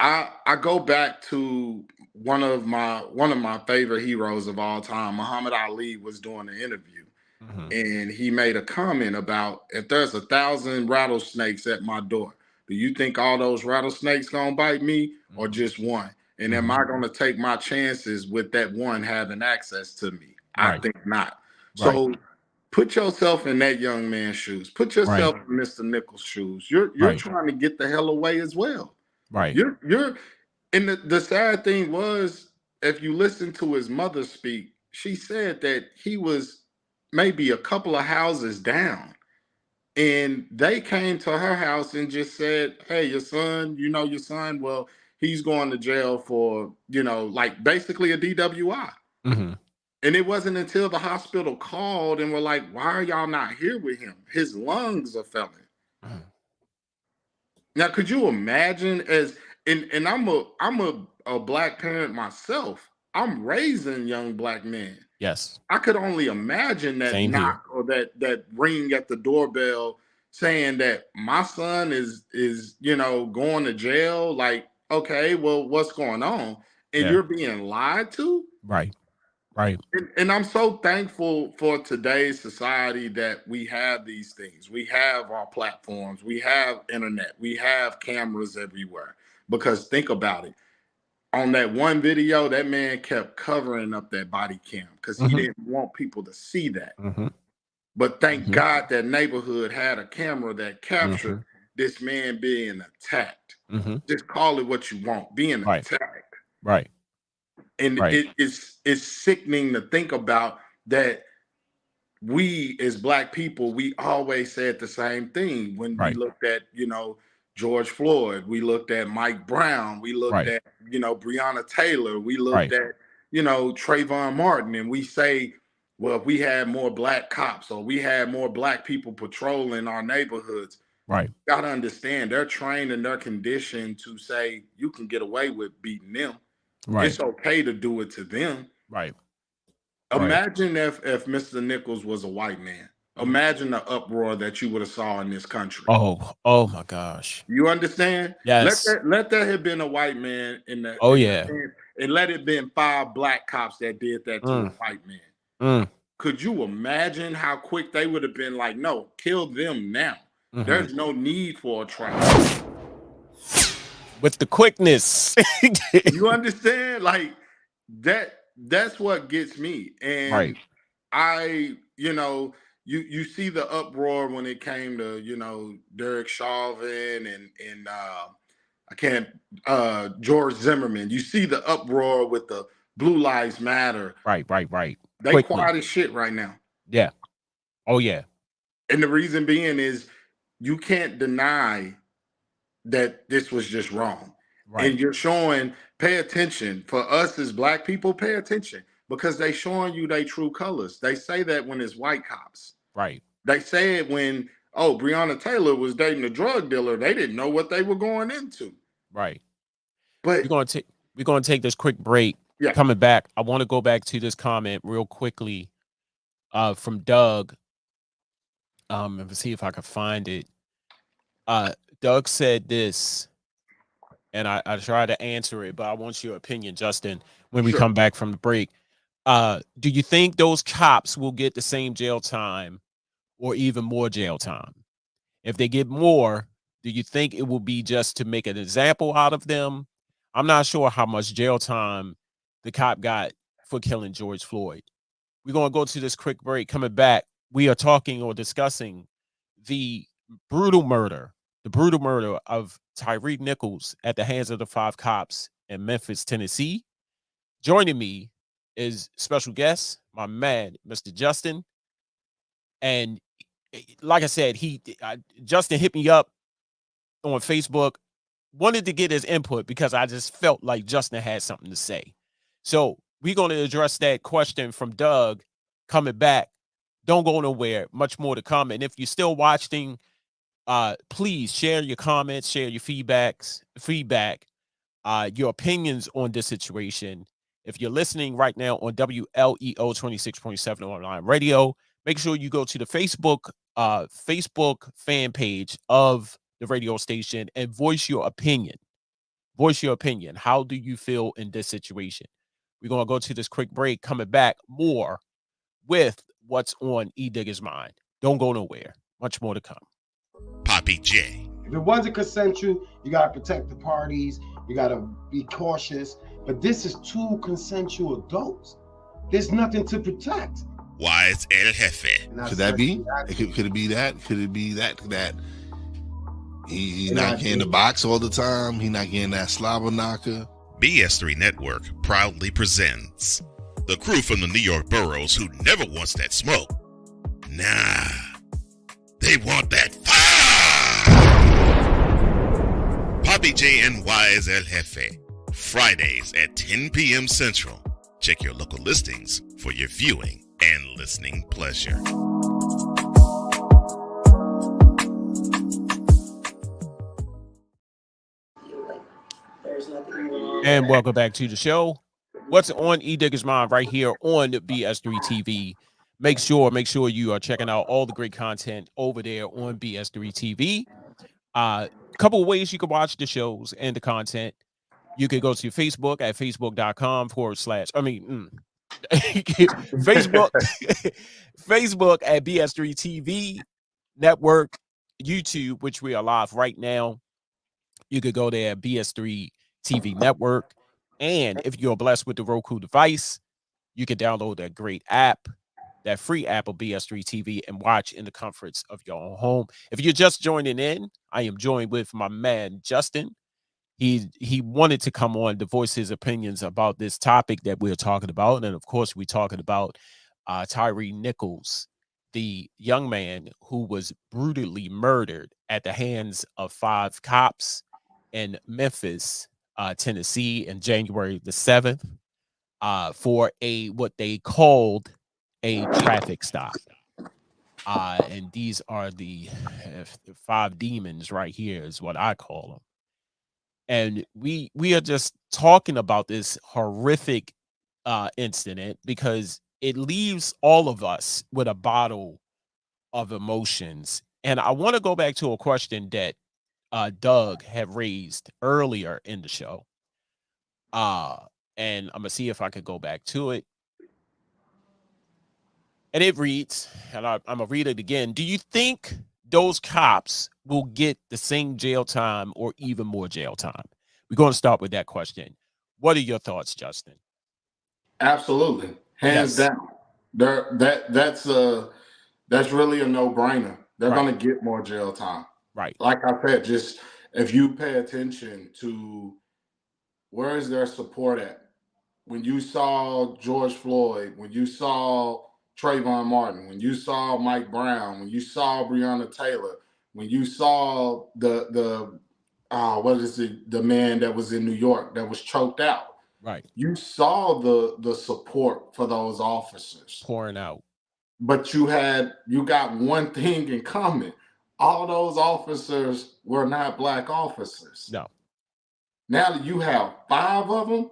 I go back to one of my favorite heroes of all time. Muhammad Ali was doing an interview, and he made a comment about, if there's 1,000 rattlesnakes at my door, do you think all those rattlesnakes gonna bite me or just one? And am I gonna take my chances with that one having access to me? I Right. think not. Right. So put yourself in that young man's shoes. Put yourself in Mr. Nichols' shoes. You're Right. trying to get the hell away as well. Right. You're and the sad thing was, if you listen to his mother speak, she said that he was maybe a couple of houses down, and they came to her house and just said, "Hey, your son, your son, well, he's going to jail for, like basically a DWI." Mm-hmm. And it wasn't until the hospital called and were like, "Why are y'all not here with him? His lungs are failing." Now, could you imagine, and I'm a black parent myself. I'm raising young black men. Yes. I could only imagine that Same knock here. or that ring at the doorbell saying that my son is going to jail. Like, okay, well, what's going on? And Yeah. you're being lied to. Right. Right. And I'm so thankful for today's society that we have these things. We have our platforms, we have internet, we have cameras everywhere. Because think about it. On that one video, that man kept covering up that body cam because he didn't want people to see that. But thank God that neighborhood had a camera that captured this man being attacked. Just call it what you want, being attacked. Right. And it's sickening to think about that. We as black people, we always said the same thing when we looked at, George Floyd, we looked at Mike Brown, we looked at, Breonna Taylor, we looked at, Trayvon Martin, and we say, well, if we had more black cops or we had more black people patrolling our neighborhoods, gotta understand they're trained and they're conditioned to say you can get away with beating them. It's okay to do it to them. Imagine if Mr. Nichols was a white man. Imagine the uproar that you would have saw in this country. Oh my gosh. You understand? Yes. Let that have been a white man in the and let it been 5 black cops that did that to a white man. Could you imagine how quick they would have been like, no, kill them now. There's no need for a trial. With the quickness. You understand? Like that's what gets me. And I, you see the uproar when it came to, Derek Chauvin and George Zimmerman. You see the uproar with the Blue Lives Matter. Right. They Quickly. quiet as shit right now. Yeah. Oh yeah. And the reason being is you can't deny that this was just wrong. And you're showing, pay attention. For us as black people, pay attention. Because they showing you their true colors. They say that when it's white cops. They say it when, Breonna Taylor was dating a drug dealer. They didn't know what they were going into. But we're gonna take this quick break. Yeah. Coming back, I want to go back to this comment real quickly from Doug. And see if I can find it. Doug said this, and I try to answer it, but I want your opinion, Justin, when we come back from the break. Do you think those cops will get the same jail time or even more jail time? If they get more, do you think it will be just to make an example out of them? I'm not sure how much jail time the cop got for killing George Floyd. We're going to go to this quick break. Coming back, we are talking or discussing the brutal murder of Tyre Nichols at the hands of the 5 cops in Memphis, Tennessee. Joining me is special guest, my man, Mr. Justin. And like I said, Justin hit me up on Facebook, wanted to get his input because I just felt like Justin had something to say. So we're going to address that question from Doug coming back. Don't go nowhere. Much more to come. And if you're still watching, please share your comments, share your feedback, your opinions on this situation. If you're listening right now on WLEO 26.7 online radio, make sure you go to the Facebook fan page of the radio station and voice your opinion. Voice your opinion. How do you feel in this situation? We're going to go to this quick break. Coming back more with what's on Edigga's mind. Don't go nowhere. Much more to come. Poppy J. If it wasn't consensual, you got to protect the parties. You got to be cautious. But this is two consensual adults. There's nothing to protect. Wise El Jefe. Could that be? Could it be that? Could it be that he's not getting the box all the time? He's not getting that slobber knocker? BS3 Network proudly presents the crew from the New York boroughs who never wants that smoke. Nah, they want that fire. Poppy J and Wise El Jefe. Fridays at 10 p.m. Central. Check your local listings for your viewing and listening pleasure. And welcome back to the show. What's on Edigga's mind right here on BS3 TV. Make sure you are checking out all the great content over there on BS3 TV. A couple of ways you can watch the shows and the content. You can go to Facebook at facebook.com/ Facebook Facebook at BS3 TV Network, YouTube, which we are live right now. You could go there at BS3 TV Network. And if you're blessed with the Roku device, you can download that great app, that free app of BS3 TV, and watch in the comforts of your own home. If you're just joining in, I am joined with my man, Justin. He wanted to come on to voice his opinions about this topic that we're talking about. And of course, we're talking about Tyre Nichols, the young man who was brutally murdered at the hands of 5 cops in Memphis, Tennessee, in January the 7th for what they called a traffic stop. And these are the 5 demons right here is what I call them. And we are just talking about this horrific incident because it leaves all of us with a bottle of emotions. And I want to go back to a question that Doug had raised earlier in the show. And I'm going to see if I could go back to it. And it reads, and I'm going to read it again. Do you think those cops will get the same jail time or even more jail time? We're going to start with that question. What are your thoughts, Justin? Absolutely. Hands down. That's really a no-brainer. They're going to get more jail time. Right. Like I said, just if you pay attention to where is their support at? When you saw George Floyd, when you saw Trayvon Martin, when you saw Mike Brown, when you saw Breonna Taylor, when you saw the man that was in New York that was choked out. Right. You saw the support for those officers pouring out. But you got one thing in common. All those officers were not Black officers. No. Now that you have 5 of them,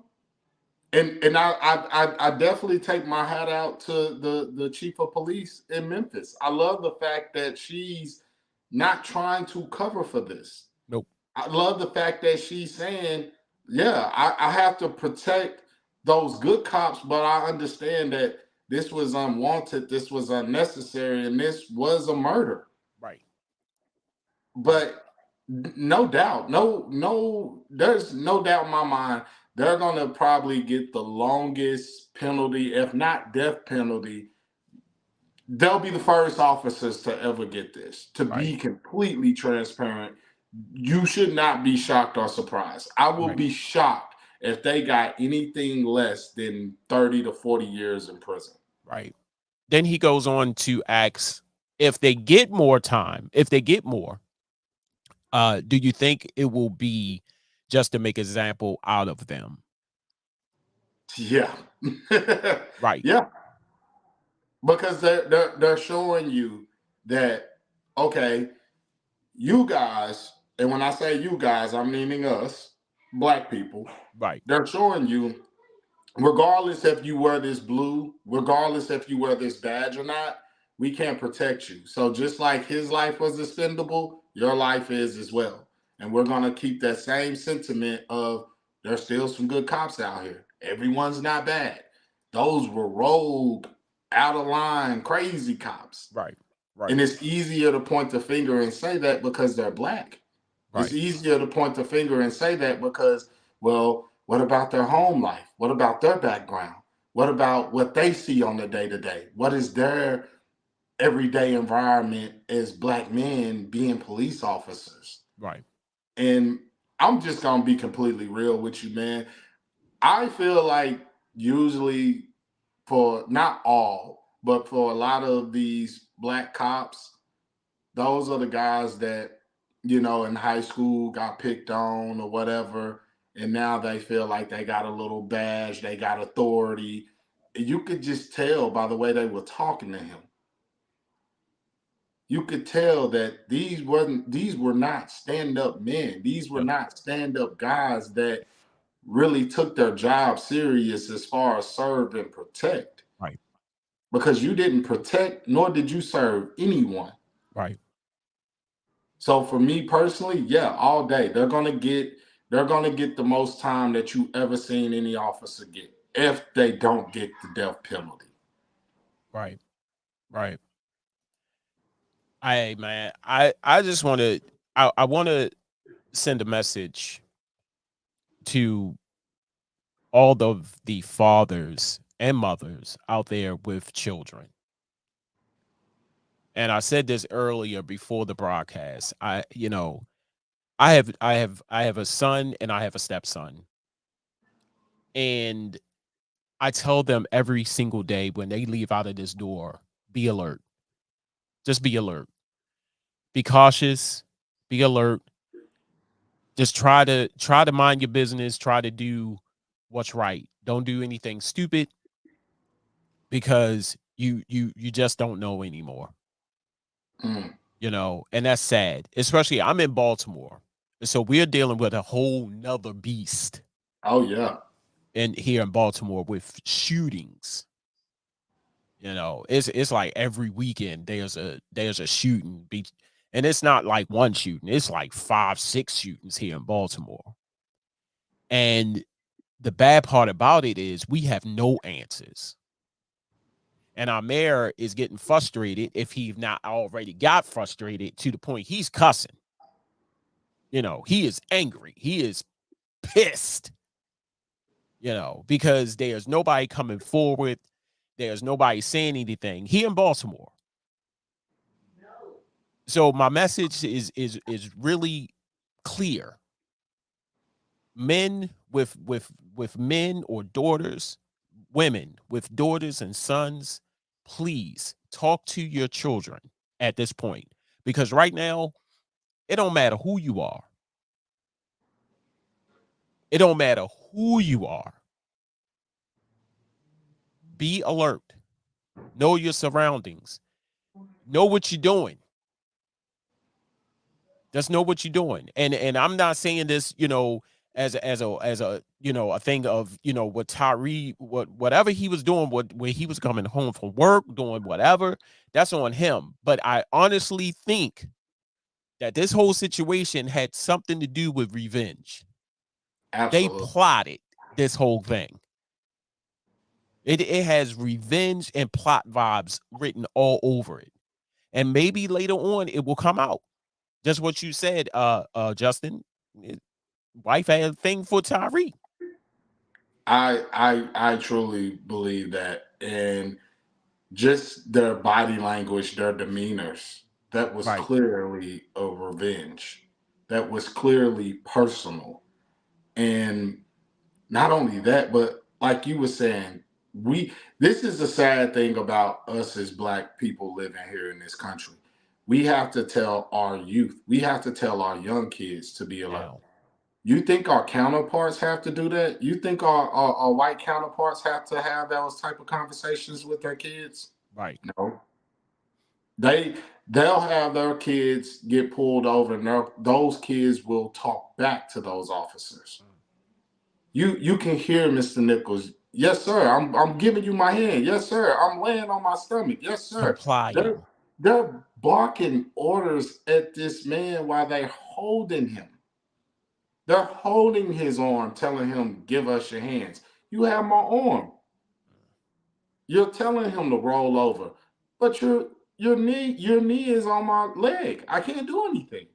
and I definitely take my hat out to the chief of police in Memphis. I love the fact that she's not trying to cover for this. Nope. I love the fact that she's saying, yeah, I have to protect those good cops, but I understand that this was unwanted, this was unnecessary, and this was a murder. Right. But no doubt, there's no doubt in my mind, they're going to probably get the longest penalty, if not death penalty. They'll be the first officers to ever get this. To be completely transparent, you should not be shocked or surprised. I will be shocked if they got anything less than 30 to 40 years in prison. Right. Then he goes on to ask, if they get more time, do you think it will be just to make an example out of them? Yeah. Right. Yeah. Because they're showing you that, okay, you guys, and when I say you guys, I'm meaning us, Black people. Right. They're showing you, regardless if you wear this blue, regardless if you wear this badge or not, we can't protect you. So just like his life was expendable, your life is as well. And we're going to keep that same sentiment of there's still some good cops out here. Everyone's not bad. Those were rogue, out of line, crazy cops. Right. Right. And it's easier to point the finger and say that because they're black. Right. It's easier to point the finger and say that because, well, what about their home life? What about their background? What about what they see on the day-to-day? What is their everyday environment as black men being police officers? Right. And I'm just going to be completely real with you, man. I feel like usually for not all, but for a lot of these black cops, those are the guys that, you know, in high school got picked on or whatever. And now they feel like they got a little badge, they got authority. You could just tell by the way they were talking to him. You could tell that these were not stand-up men. These were not stand-up guys that really took their job serious as far as serve and protect. Right. Because you didn't protect, nor did you serve anyone. Right. So for me personally, yeah, all day they're gonna get the most time that you ever seen any officer get if they don't get the death penalty. Right. Right. I just want to I want to send a message to all of the fathers and mothers out there with children. And I said this earlier before the broadcast. I have a son and I have a stepson. And I tell them every single day when they leave out of this door, be alert. Just be alert. Be cautious, be alert. Just try to mind your business, try to do what's right. Don't do anything stupid because you just don't know anymore. You know, and that's sad. Especially I'm in Baltimore. So we're dealing with a whole nother beast. Oh yeah. And here in Baltimore with shootings. You know, it's like every weekend there's a shooting. And it's not like one shooting. It's like 5-6 shootings here in Baltimore. And the bad part about it is we have no answers. And our mayor is getting frustrated, if he's not already got frustrated to the point he's cussing. You know, he is angry. He is pissed. You know, because there's nobody coming forward. There's nobody saying anything here in Baltimore. So my message is really clear. Men with men or daughters, women with daughters and sons, please talk to your children at this point. Because right now, it don't matter who you are. It don't matter who you are. Be alert. Know your surroundings. Know what you're doing. Just know what you're doing. And I'm not saying this, you know, as a you know, a thing of, you know, what Tyre, whatever he was doing, where he was coming home from work, doing whatever, that's on him. But I honestly think that this whole situation had something to do with revenge. Absolutely. They plotted this whole thing. It has revenge and plot vibes written all over it. And maybe later on it will come out. Just what you said, Justin. Wife had a thing for Tyre. I truly believe that. And just their body language, their demeanors, that was clearly a revenge. That was clearly personal. And not only that, but like you were saying, this is the sad thing about us as Black people living here in this country. We have to tell our youth, we have to tell our young kids to be alert. Wow. You think our counterparts have to do that? You think our white counterparts have to have those type of conversations with their kids? Right. No. They'll have their kids get pulled over, and those kids will talk back to those officers. You can hear Mr. Nichols. Yes, sir. I'm giving you my hand. Yes, sir. I'm laying on my stomach. Yes, sir. They're barking orders at this man while they're holding him. They're holding his arm, telling him, give us your hands. You have my arm. You're telling him to roll over, but your knee is on my leg. I can't do anything.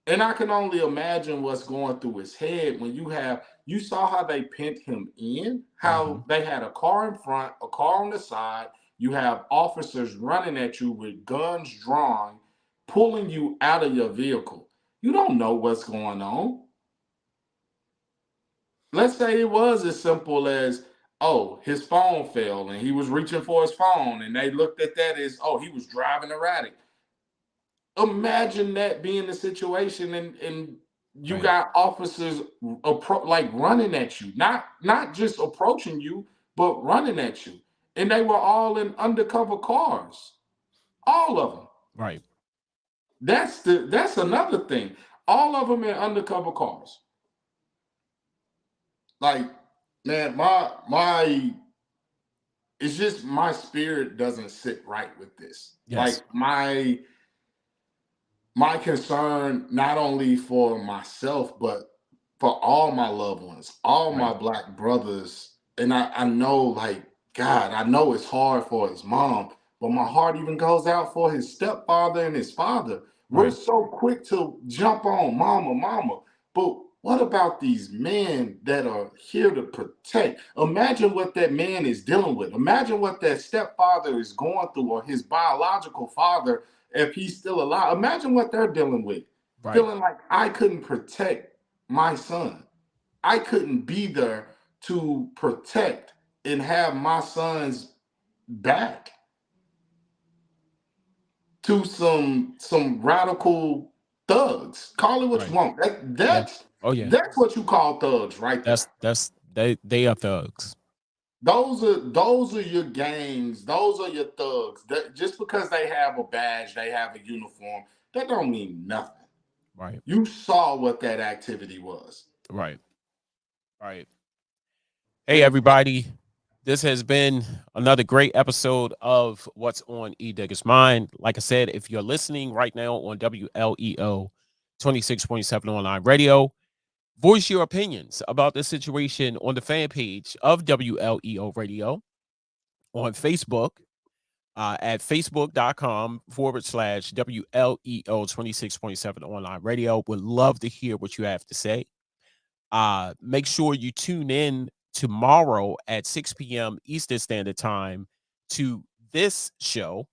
And I can only imagine what's going through his head when you saw how they pent him in, how they had a car in front, a car on the side. You have officers running at you with guns drawn, pulling you out of your vehicle. You don't know what's going on. Let's say it was as simple as, oh, his phone fell and he was reaching for his phone, and they looked at that as, oh, he was driving erratic. Imagine that being the situation, and you got officers like running at you, not just approaching you, but running at you, and they were all in undercover cars, all of them. Right. That's another thing. All of them in undercover cars. Like, man, my it's just my spirit doesn't sit right with this. Yes. Like my concern, not only for myself, but for all my loved ones, all my Black brothers. And I know, like, God, I know it's hard for his mom, but my heart even goes out for his stepfather and his father. We're so quick to jump on mama, but what about these men that are here to protect? Imagine what that man is dealing with. Imagine what that stepfather is going through, or his biological father, if he's still alive. Imagine what they're dealing with. Feeling like I couldn't protect my son. I couldn't be there to protect and have my son's back to some radical thugs. Call it what you want. That's what you call thugs, right there. They are thugs. Those are your gangs. Those are your thugs. Just because they have a badge, they have a uniform, that don't mean nothing. Right. You saw what that activity was. Right. Hey, everybody. This has been another great episode of What's on Edigga's Mind. Like I said, if you're listening right now on WLEO 26.7 online radio, voice your opinions about this situation on the fan page of WLEO Radio on Facebook at facebook.com/WLEO 26.7 online radio. Would love to hear what you have to say. Make sure you tune in tomorrow at 6 p.m. Eastern Standard Time to this show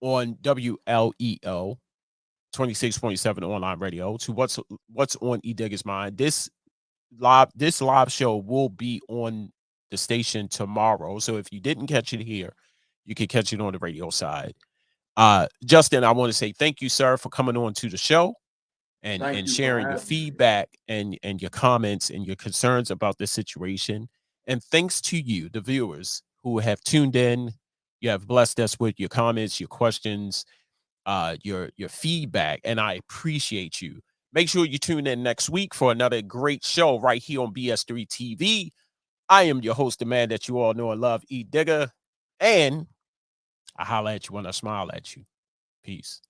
on WLEO 26.7 online radio, to what's on Edigga's Mind. This live show will be on the station tomorrow. So if you didn't catch it here, you can catch it on the radio side. Justin, I want to say thank you, sir, for coming on to the show and sharing your feedback and your comments and your concerns about this situation. And thanks to you, the viewers who have tuned in. You have blessed us with your comments, your questions, your feedback, and I appreciate you. Make sure you tune in next week for another great show right here on BS3 TV. I am your host, the man that you all know and love, Edigga, and I holler at you when I smile at you. Peace.